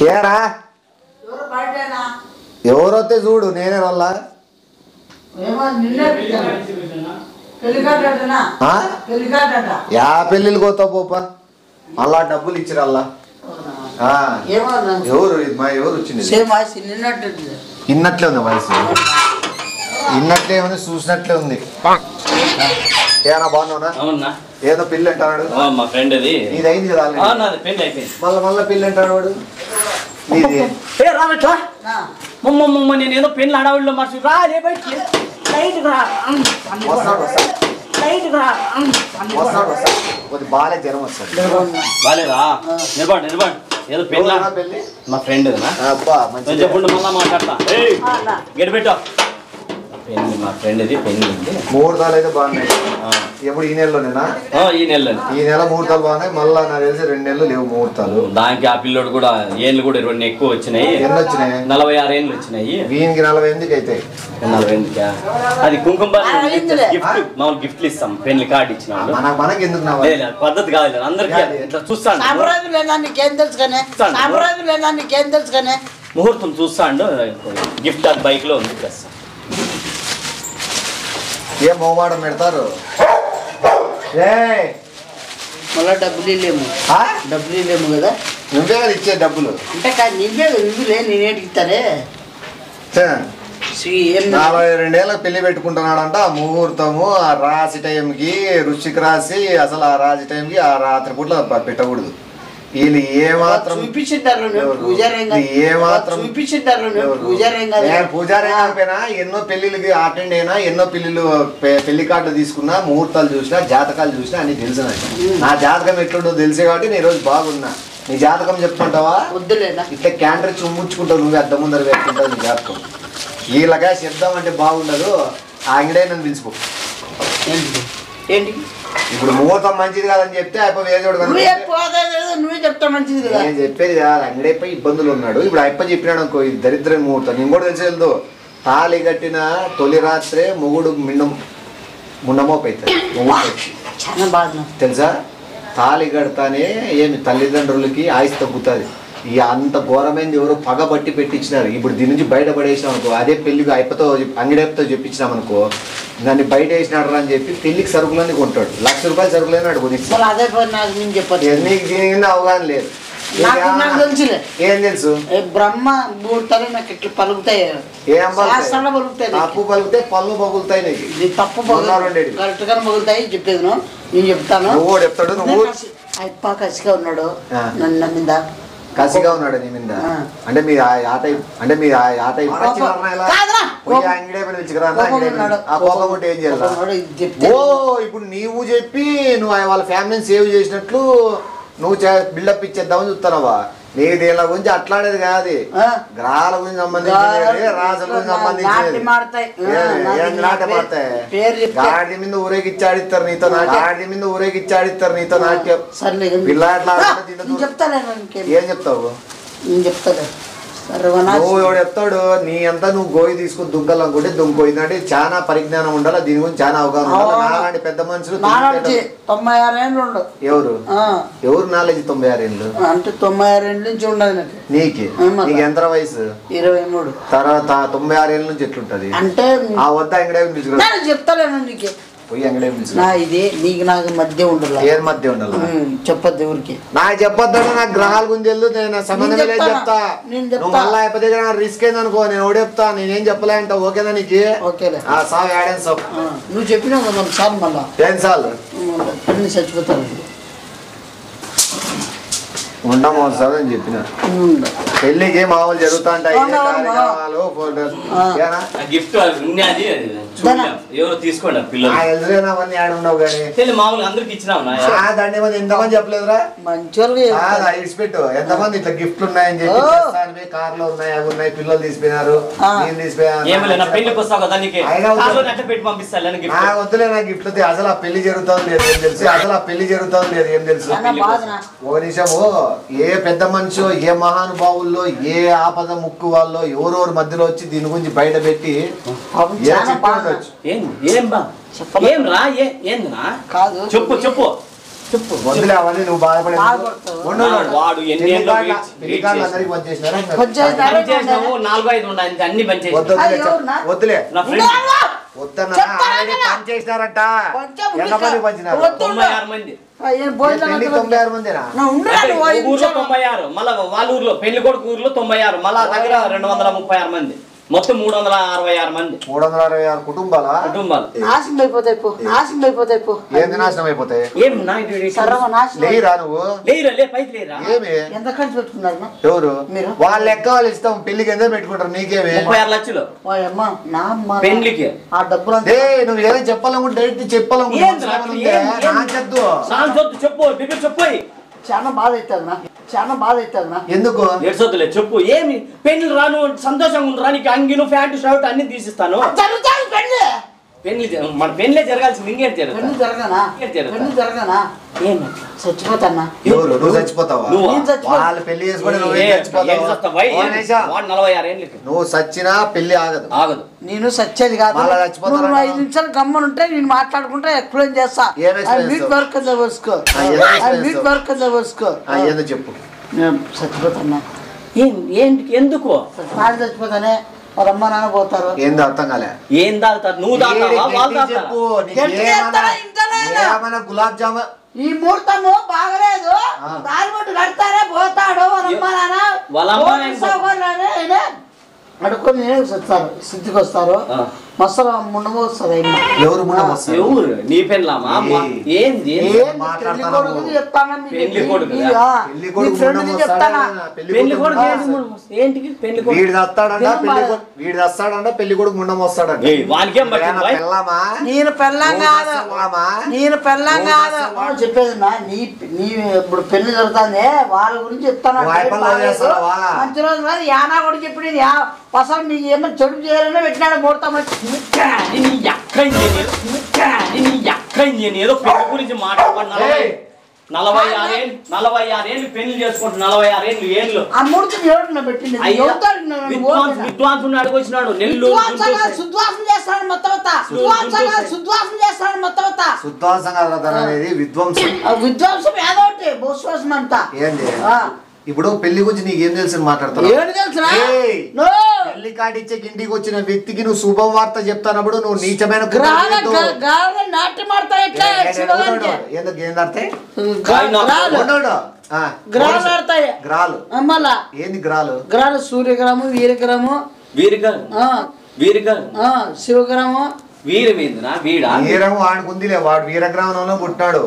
ఏరా ఎవరైతే చూడు నేనే వల్ల యా పెళ్ళిళ్ళు పోతావు పోపా మళ్ళా డబ్బులు ఇచ్చిరల్లా ఎవరు మా ఎవరు వచ్చింది ఇన్నట్లే ఉంది వయసు ఇన్నట్లే ఉంది చూసినట్లే ఉంది ఏనా బాగున్నావునా ఏదో పెళ్ళి అంటాడు మా ఫ్రెండ్ అది ఇది అయింది కదా మళ్ళా పెళ్ళి అంటాడు వాడు నీది రావట్లా నేను ఏదో పెళ్ళి అడవుల్లో మర్చి రా రే బయటికి బాలే జ్వరం వస్తుంది బాలేదా నిలబడి ఏదో పెళ్ళి మా ఫ్రెండ్ చెప్పండి మళ్ళా మాట్లాడతా గడిపెట్టా పెళ్ళి మా ఫ్రెండ్ అది పెళ్ళి ముహూర్తాలు అయితే బాగున్నాయి ఎప్పుడు ఈ నెలలోనేనా ఈ నెల ముహూర్తాలు బాగున్నాయి మళ్ళా నాకు తెలిసి 2 నెలలు లేవు ముహూర్తాలు దానికి ఆ పిల్లోడు కూడా ఏళ్ళు కూడా 2 ఎక్కువ వచ్చినాయి ఎన్ని వచ్చినాయి 46 ఏళ్ళు వచ్చినాయి వీనికి 48 అయితే 48 అది కుంకుమ గిఫ్ట్ మామూలు గిఫ్ట్లు ఇస్తాం పెళ్లి కార్డు ఇచ్చిన మనకి ఎందుకు పద్ధతి కాదు అందరికి ఇట్లా చూస్తాను ముహూర్తం చూస్తాండు గిఫ్ట్ అది బైక్ లో ఉంది ప్లస్ ఏం మోవాడం పెడతారు మళ్ళా డబ్బులు ఇల్లేము కదా నువ్వే కదా ఇచ్చే డబ్బులు అంటే నువ్వులే నేనేటికి ఇస్తానే 42 ఏళ్ళకి పెళ్లి పెట్టుకుంటున్నాడంట ఆ ముహూర్తము ఆ రాసి టైంకి రుచికి రాసి అసలు ఆ రాసి టైంకి ఆ రాత్రి పూట్ల పెట్టకూడదు వీళ్ళు ఏమాత్రం పూజారి అయినా ఎన్నో పెళ్లిళ్ళకి అటెండ్ అయినా ఎన్నో పెళ్లి కార్డులు తీసుకున్నా ముహూర్తాలు చూసినా జాతకాలు చూసినా అన్ని తెలుసు నా జాతకం ఎట్లుండో తెలిసే కాబట్టి నేను ఈరోజు బాగున్నా నీ జాతకం చెప్పుకుంటావా ఇట్లా క్యాండర్ చుమ్ముచ్చుకుంటావు నువ్వు అద్దం ముందర పెట్టుకుంటావు నీ జాతకం వీళ్ళగా శబ్దం అంటే బాగుండదు ఆ అంగడే నన్ను పిలుచుకో ఏంటి ఇప్పుడు ముహూర్తం మంచిది కాదని చెప్తే నువ్వే చెప్తా మంచిది కదా నేను చెప్పేది కాదు అంగడైపోయి ఇబ్బందులు ఉన్నాడు ఇప్పుడు అప్ప చెప్పినాడు అనుకో ఇది దరిద్ర ముహూర్తం నేను కూడా తెలిసేదు తాళి కట్టిన తొలి రాత్రే మొగుడు మున్నమోపైతుంది చాలా బాగా తెలుసా తాళి కడతానే ఏమి తల్లిదండ్రులకి ఆయుష్ తగ్గుతుంది ఇక అంత ఘోరమైంది ఎవరో పగబట్టి పెట్టించినారు ఇప్పుడు దీని నుంచి బయటపడేసినాం అనుకో అదే పెళ్లికి అయ్యతో అంగడైపుతో చెప్పించినాం అనుకో దాన్ని బయట వేసినాడు అని చెప్పి పెళ్లికి సరుకులన్నీ కొంటాడు ₹1,00,000 సరుకులైనా నీకు దీని కింద అవగాహన లేదు ఏం తెలుసు బ్రహ్మ ముహూర్తాలు నాకు ఇట్లా పలుకుతాయి తప్పు పలుకుతాయి పళ్ళు పగులుతాయి నీకు తప్పు కరెక్ట్ గా పగులుతాయి చెప్పేది నేను చెప్తాను నువ్వు చెప్తాడు నువ్వు అప్ప కసిగా ఉన్నాడు నన్ను మీద కసిగా ఉన్నాడు నీ మీద అంటే మీరు ఏం చేయాలి ఓ ఇప్పుడు నీవు చెప్పి నువ్వు వాళ్ళ ఫ్యామిలీని సేవ్ చేసినట్లు నువ్వు బిల్డప్ ఇచ్చేద్దామని చూస్తున్నావా నీకు దీని గురించి అట్లాడేది కాదు గ్రహాల గురించి సంబంధించి రాసుల గురించి సంబంధించి గాడి మీద ఊరేగిచ్చాడిస్తారు నీతో గాడి మీద ఊరేగిచ్చాడిస్తారు నీతో నాట్యం పిల్ల ఏం చెప్తావు నువ్వు ఎవడు చెప్తాడు నీ అంతా నువ్వు గోయి తీసుకుని దుంకలనుకుంటే దుంకోయిందంటే చాలా పరిజ్ఞానం ఉండాలి దీని గురించి చాలా అవగాహన ఉండాలి నాలాంటి పెద్ద మనుషులు 96 ఏళ్ళు ఎవరు నాలెడ్జ్ 96 ఏళ్ళు అంటే 96 ఏళ్ళ నుంచి ఉండదు నీకు ఎంత వయసు 23 తర్వాత 96 ఏళ్ళ నుంచి ఎట్లుంటది అంటే ఆ వద్ద ఎంగడే చెప్తాను నీకు పోయి ఎంగడే ఇది నీకు నాకు మధ్య ఉండాలి ఏది మధ్య ఉండాలి చెప్పొద్దు ఎవరికి నాకు చెప్పొద్దు నాకు గ్రహాల గురించి తెలుసు నేను సంబంధం లేదు చెప్తా నువ్వు మళ్ళీ అయిపోతే రిస్క్ అయింది అనుకో నేను ఓడి చెప్తా నేనేం చెప్పలే అంట ఓకేనా నీకు సాగు యాడెన్ సాగు నువ్వు చెప్పినావు సార్ మళ్ళా ఏం సార్లు చచ్చిపోతాను ఉంటాము సార్ అని చెప్పిన పెళ్లికి మామూలు జరుగుతా ఉంటాయి ఎంతమంది చెప్పలేదురా ఇడిచిపెట్టు ఎంతమంది ఇట్లా గిఫ్ట్లు ఉన్నాయని చెప్పి కార్ లో ఉన్నాయి అవి ఉన్నాయి పిల్లలు తీసిపోయినారు వద్దులే నా గిఫ్ట్లు అసలు ఆ పెళ్లి జరుగుతుంది లేదు ఏం తెలుసు ఏం తెలుసు ఒక నిమిషము ఏ పెద్ద మనిషి ఏ మహానుభావుల్లో ఏ ఆపద ముక్కు వాళ్ళు ఎవరెవరు మధ్యలో వచ్చి దీని గురించి బయట పెట్టి చెప్పు చెప్పు వదిలే అవన్నీ నువ్వు బాధపడే వాడు ఎన్ని వద్దులే పని చేసినారంట 96 మంది 96 మందినా ఊర్లో 96 మళ్ళా వాళ్ళ ఊర్లో పెళ్లి కొడుకు ఊర్లో 96 మళ్ళా దగ్గర 236 మంది మొత్తం 366 మంది 366 కుటుంబాలు నాశనం అయిపోతాయి ఏంది నాశనం అయిపోతాయి లేరా నువ్వు ఏమి ఎంత ఖర్చు పెట్టుకున్నారు ఎవరు వాళ్ళ లెక్క వాళ్ళు ఇస్తాం పెళ్లికి ఎంత పెట్టుకుంటారు నీకేమి 36 లక్షలు పెళ్లికి ఆ డబ్బులు నువ్వు ఏదో చెప్పాలనుకుంటే డైరెక్ట్ చెప్పాలనుకుంటే చెప్పు చాలా బాధ అవుతుంది ఎందుకు ఏడ్చొద్దులే చెప్పు ఏమి పెళ్లి రాను సంతోషంగా ఉండరా నీకు అంగిను ప్యాంటు షర్ట్ అన్ని తీసిస్తాను పెళ్లి మన పెళ్లే జరగాల్సింది ఇంకేం జరగనా చచ్చిపోతానా ఎవరు నువ్వు చచ్చిపోతావా వాళ్ళు పెళ్లి చేసుకుంటే నువ్వు చచ్చినా పెళ్లి ఆగదు నేను సచ్చేది కాదు 5 నిమిషాలు గమ్మనుంటే నేను మాట్లాడుకుంటా ఎక్స్ప్లెయిన్ చేస్తా ఏదో చెప్పు నేను చచ్చిపోతానా ఎందుకు చచ్చిపోతానే వాళ్ళ అమ్మ నాన్న పోతారు ఏందో అర్థం కాలే ఏం తాగుతారు నువ్వు చెప్పు గులాబ్ జామున్ ఈ ముహూర్తము బాగలేదు దాని బట్టి కడతారే పోతాడు వాళ్ళ అమ్మ నాన్న అడుక్కొని వస్తారు సిద్ధికి వస్తారు మసలు ముండము వస్తుంది ఎవరు ఎవరు నీ పెళ్ళామా ఏంది వీడి వస్తాడంట పెళ్లి కొడుకు ముండం వస్తాడంట నేను పెళ్ళం కాదు చెప్పేది నీ ఇప్పుడు పెళ్లి జరుగుతుంది వాళ్ళ గురించి చెప్తాను మంచి రోజు కాదు యానా కూడా చెప్పి అసలు మీకు ఏమో చెడు చేయాలనే పెట్టినాడు ముహూర్తం ఏదో పెళ్లి గురించి మాట్లాడుకున్నా 46 ఏళ్ళు పెళ్లి చేసుకుంటా 46 ఏళ్ళు ఆ ముహూర్తం ఎవరు పెట్టింది విద్వాంసుని అడుగొచ్చినాడు నెల్లూరు శుద్వాసం చేస్తాడు మొత్తం అనేది విద్వాంసం ఏదో ఒకటి భూశ్వాసం అంతా ఏంది ఇప్పుడు పెళ్లి గురించి నీకేం తెలుసు మాట్లాడుతున్నావు పెళ్లి కాటిచ్చే ఇంటికి వచ్చిన వ్యక్తికి నువ్వు శుభవార్త చెప్తానప్పుడు నువ్వు నీచమైన ఏంది గ్రాలు సూర్యగ్రహము శివగ్రహము వీరము ఆడుకుందిలే వాడు వీరగ్రహంలో పుట్టాడు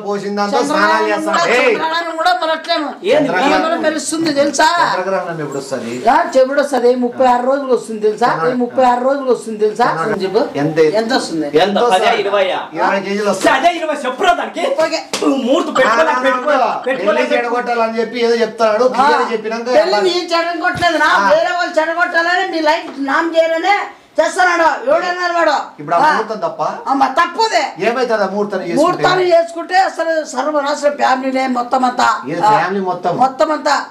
పోసిందంతా స్నానాలు మెరుస్తుంది తెలుసా ఎప్పుడు వస్తుంది చెప్పుడు వస్తుంది 36 రోజులు వస్తుంది తెలుసా 36 రోజులు వస్తుంది తెలుసా ఎంత వస్తుంది 20 కేజీలు చెడగొట్టాలని చెప్పి ఏదో చెప్తాడు చెప్పినాక చెడగొట్టలేదు వేరే వాళ్ళు చెడగొట్టాలని మీ లైఫ్ నామ్ చేయాలనే చేస్తున్నాడు ఎవడన్నారు వాడు ఇప్పుడు తప్పదే ఏమైతుంది ముహూర్తాన్ని చేసుకుంటే అసలు సర్వనాశనం ఫ్యామిలీనే మొత్తం అంతా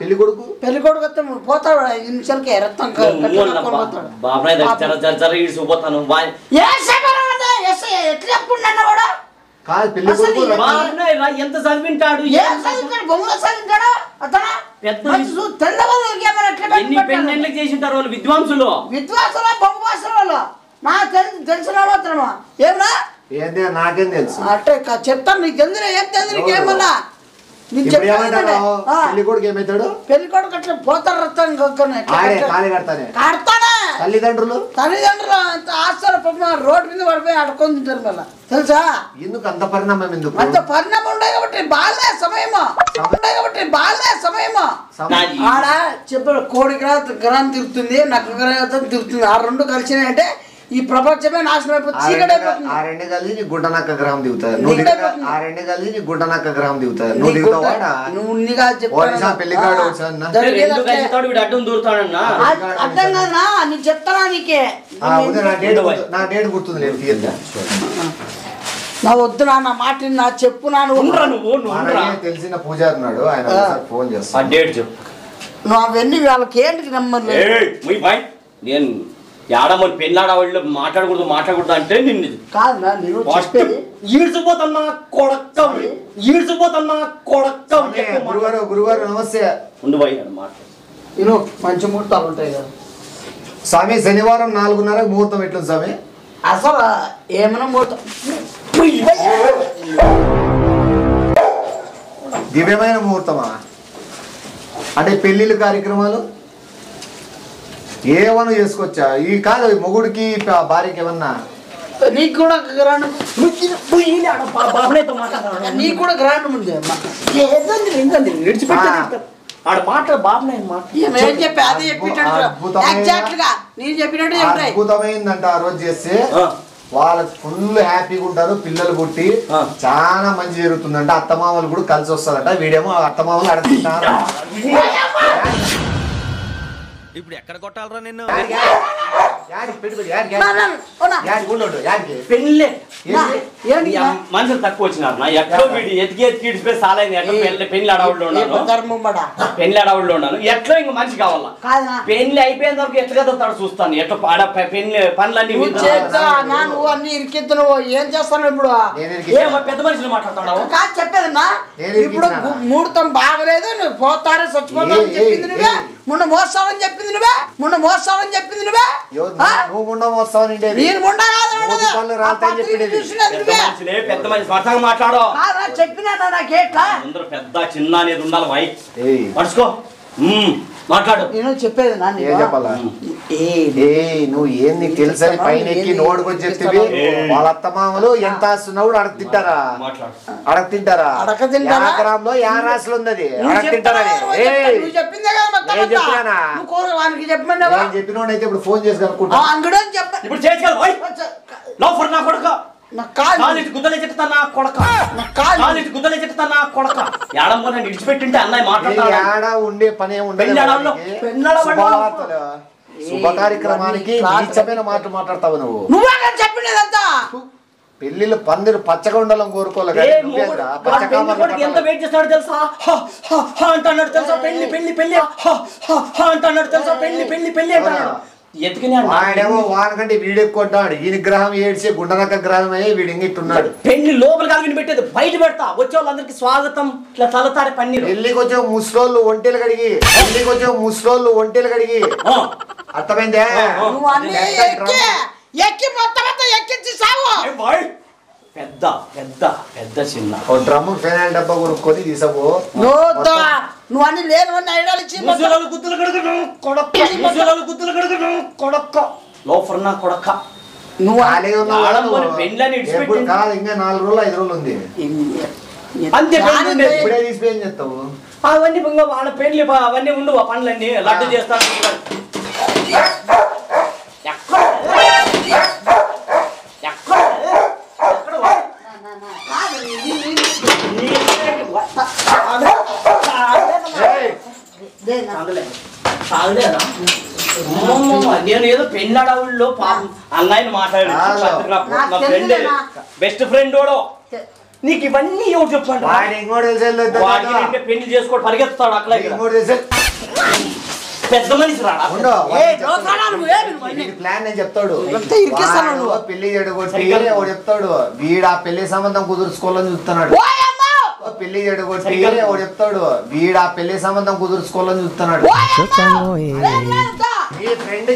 పెళ్లి కొడుకు పోతాడు 5 నిమిషాలకి రక్తం ఎట్లా చెప్పుకున్నా వాడు ఎంత చదివింటాడు ఎన్ని పెళ్ళిళ్ళకి చేసింటారు వాళ్ళు విద్వాంసులు బహుభాషలు నాకు తెలిసిన మాత్రమా ఏమన్నా నాకేం తెలుసు అంటే చెప్తాను నీకు ఎందుకు ఏం తెలుసు నీకేమన్నా పెళ్లి కొడుకు ఏమైతాడు పెళ్లి కొడుకు అట్లా పోతారు రక్తం తల్లిదండ్రులు ఆశ్చర్య రోడ్డు మీద పడిపోయి అడుకొని తింటారు మళ్ళీ తెలుసా ఎందుకు అంత పరిణామం ఎందుకు అంత పరిణామం ఉండే కాబట్టి బాగాలే సమయమా ఆడ చెప్పాడు కోడి గ్రహం తిరుగుతుంది నక్క గ్రహం తిరుగుతుంది ఆ రెండు కలిసినాయి అంటే ఈ ప్రపంచమే నాశనం అయిపోతుంది చీకటి అయిపోతుంది ఆ రెండు కలిసి నీ గుడ్డనక్క గ్రహం దిగుతుంది ఆ రెండు కలిసి నీ గుడ్డనక్క గ్రహం దిగుతుంది నువ్వు దిగుతావాడా పెళ్లి కాడు అర్థం కాదనా నీకు చెప్తానా నీకే నా డేట్ గుర్తుంది లేదు తీయద్దా నా వద్దు నా మాట నా చెప్పు తెలిసిన పూజారి ఉన్నాడు ఆయన ఫోన్ చేస్తా నువ్వు అవన్నీ వాళ్ళకి ఏంటి నెంబర్ నేను ఏడమని పెళ్ళాడవాళ్ళు మాట్లాడకూడదు అంటే నిన్ను కాదన్నా నేను చెప్పేది ఈడ్చిపోతున్నా కొడక్క ఈడ్చిపోతున్నా కొడక్క గురుగారు నమస్తే ఉండు పోయి మాట్లాడు మంచి ముహూర్తాలు ఉంటాయి కదా స్వామి. శనివారం 4:30 ముహూర్తం ఎట్లుంది స్వామి? అసలు ఏమైనా ముహూర్తం దివ్యమైన ముహూర్తమా? అంటే పెళ్లిళ్ళ కార్యక్రమాలు ఏమన్నా చేసుకోవచ్చా? ఈ కాదు మొగుడికి భార్యకి ఏమన్నా? నీకు కూడా గ్రాండ్ నీకు కూడా గ్రాండ్ ఉంది ఆడ మాట బాబునే ఏం చెప్పి అదే చెప్పినట్టు నేను చెప్పినట్టు చెప్తాయి. అద్భుతమైందంట ఆ రోజు చేస్తే వాళ్ళకి ఫుల్ హ్యాపీగా ఉంటారు. పిల్లలు పుట్టి చాలా మంచి జరుగుతుందంట. అత్తమామలు కూడా కలిసి వస్తారంట. వీడేమో అత్తమామలు అడుగుతున్నారు. ఇప్పుడు ఎక్కడ కొట్టాలరా నిన్ను? మనుషులు తక్కువ వచ్చినారు ఎక్కడో వీడి ఎతికి ఇడిచిపోయి సాలైంది. ఎట్లా పెళ్లి అడవుల్లో ఉన్నాను ఎట్లా ఇంక మనిషి కావాలా? పెళ్లి అయిపోయిన వరకు ఎట్లా కదుతాడు చూస్తాను. ఎట్లా పెళ్లి పనులన్నీ నువ్వు అన్ని ఇరికిద్దు. నువ్వు ఏం చేస్తాను ఇప్పుడు? పెద్ద మనుషులు మాట్లాడుతున్నావు కాదు చెప్పేదన్నా. ఇప్పుడు ముహూర్తం బాగలేదు, నువ్వు పోతారే చచ్చిపోతావు చెప్పింది నువ్వే. మొన్న మోస్తావని చెప్పింది నువ్వే. పెద్ద మనిషి వర్తగా మాట్లాడో చెప్పినా నాకేట్లా పెద్ద చిన్న అనేది ఉండాలి. వై పడుచుకో మాట్లాడు. నేను చెప్పేది నువ్వు ఏంది తెలుసని పైన ఎక్కి నోడుకొని చెప్తే వాళ్ళ అత్తమామలు ఎంత ఆస్తున్నావు అడగతింటారా? అడగతింటారా? గ్రామంలో యా రాశులు ఉంది అది అడగతింటారని చెప్పిన అయితే ఇప్పుడు ఫోన్ చేసి కనుక్కుంటా. ఇప్పుడు గుద్దలే చెప్తానా కొడక ఏడమ్మో నన్ను ఇడిచిపెట్టింటే అన్నయ్య మాట్లాడతా ఉండే పనే ఉండదు. శుభ కార్యక్రమానికి నీచమైన మాటలు మాట్లాడతావు నువ్వు. పెళ్లిళ్ళు పందిరు పచ్చగా ఉండాలని కోరుకోవాలి. ఎంత వెయిట్ చేస్తాడు తెలుసా? అంటున్నాడు తెలుసా? పెళ్లి అంటున్నాడు. వాడేమో వానకంటే వీడు ఎక్కువ అంటాడు. ఈయన గ్రహం ఏడ్చే గుండనక గ్రహం అయ్యి వీడు ఇంగిట్టున్నాడు. పెళ్లి లోపల కాదు పెట్టేది బయట పెడతా. వచ్చే వాళ్ళందరికి స్వాగతం ఇట్లా తలతారే పన్నీరు. పెళ్లికి వచ్చే ముసలోళ్ళు ఒంటెలు కడిగి అర్థమైందే? పెద్ద పెద్ద పెద్ద చిన్న డ్రమ్ ఫైనల్ డబ్బా కొనుక్కొని తీసావు. నువ్వు అన్ని లేని ఐడియాలు ఇచ్చి కొడక్క నువ్వు కాదు. ఇంకా 4 రోజులు 5 రోజులు ఉంది. అంతే ఇప్పుడే తీసిపోయి ఏం చేస్తావు? అవన్నీ వాళ్ళ పెళ్లి అవన్నీ ఉండవు. ఆ పనులన్నీ లడ్డు చేస్తాను. నేను ఏదో పెళ్ళాడవుల్లో అన్నయ్యని మాట్లాడి బెస్ట్ ఫ్రెండ్ నీకు ఇవన్నీ ఎవరు చెప్పండి? పెళ్లి చేసుకోవడం పరిగెత్తాడు అక్కడ పెద్ద మనిషి ప్లాన్ నేను చెప్తాడు. పెళ్లి చెడగొట్టి చెప్తాడు వీడు ఆ పెళ్లి సంబంధం కుదుర్చుకోవాలని చూస్తున్నాడు. పెళ్లి చెడగొట్టి చెప్తాడు వీడు ఆ పెళ్లి సంబంధం కుదుర్చుకోవాలని చూస్తున్నాడు. నీ ఫ్రెండ్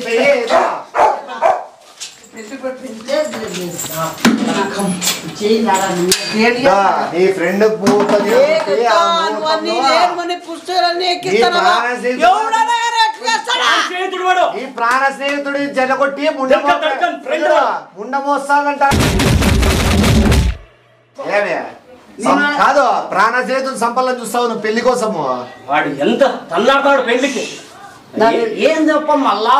నీ ఫ్రెండ్ ఈ ప్రాణ స్నేహితుడి జడగొట్టి ముండ మోస్తానంట. కాదు ప్రాణ స్నేహితుడు సంపల్లని చూస్తావు నువ్వు పెళ్లి కోసము. వాడు ఎంత తల్లాడతాడు పెళ్లికి. ఏం చెప్ప మళ్ళా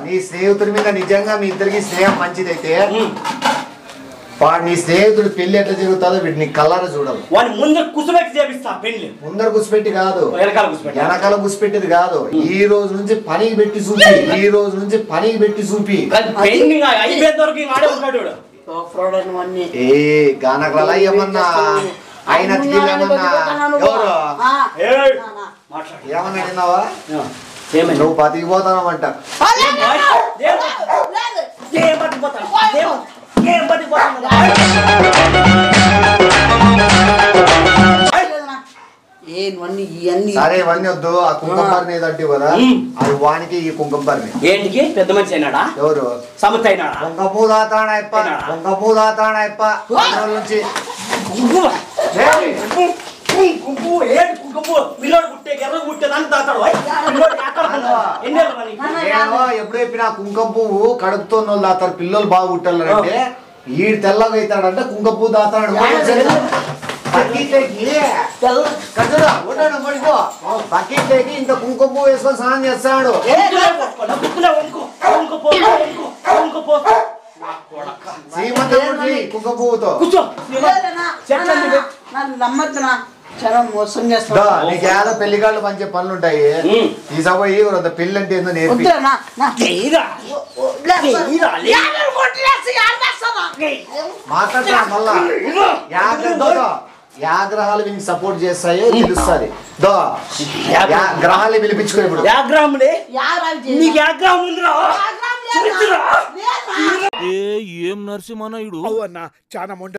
నీ స్నేహితుడి మీద నిజంగా మీ ఇద్దరికి స్నేహం మంచిదైతే వాడు నీ స్నేహితుడు పెళ్లి ఎట్లా జరుగుతుందో వీటిని కళ్ళారా చూడాలి. వాడిని ముందర కుసిపెట్టి చేపిస్తా. పెళ్లి ముందర కుసిపెట్టి కాదు, వెనకాల కుసిపెట్టేది కాదు. ఈ రోజు నుంచి పనికి పెట్టి చూపి ఏ గానకల ఏమన్నా ఆయన ఏమన్నా ఎవరు ఏమన్నా విన్నావా నువ్వు బతికిపోతానమంట సరే ఇవన్నీ వద్దు ఆ కుంకుమని ఏదంటే కదా అది వానికి ఈ కుంకుమని ఏంటికి పెద్ద మనిషి అయినాడా ఎవరు సమత అయినాడా కుంకపూ దాతాడప్ప నుంచి ఎప్పుడు చెప్పినా కుంకుమ పువ్వు కడుపుతో దాతారు పిల్లలు బాగా పుట్టాలంటే ఈడు తెల్లగా అవుతాడంటే కుంకుమ పువ్వు దాతాడు బకెట్లోకి ఇంత కుంకుమ పువ్వు వేసుకొని స్నానం చేస్తాడు కుంకుమ పువ్వుతో నీకు ఏదో పెళ్లికాళ్ళు మంచి పనులు ఉంటాయి ఈ సభ పెళ్లి అంటే ఏందో నేర్పి మాట్లాడుతున్నా మళ్ళా గ్రహాలు వీనికి సపోర్ట్ చేస్తాయో తెలుస్తుంది గ్రహాలు పిలిపించుకో ఇప్పుడు ఏం నరసింహనాయుడు అన్న చాలా మొండ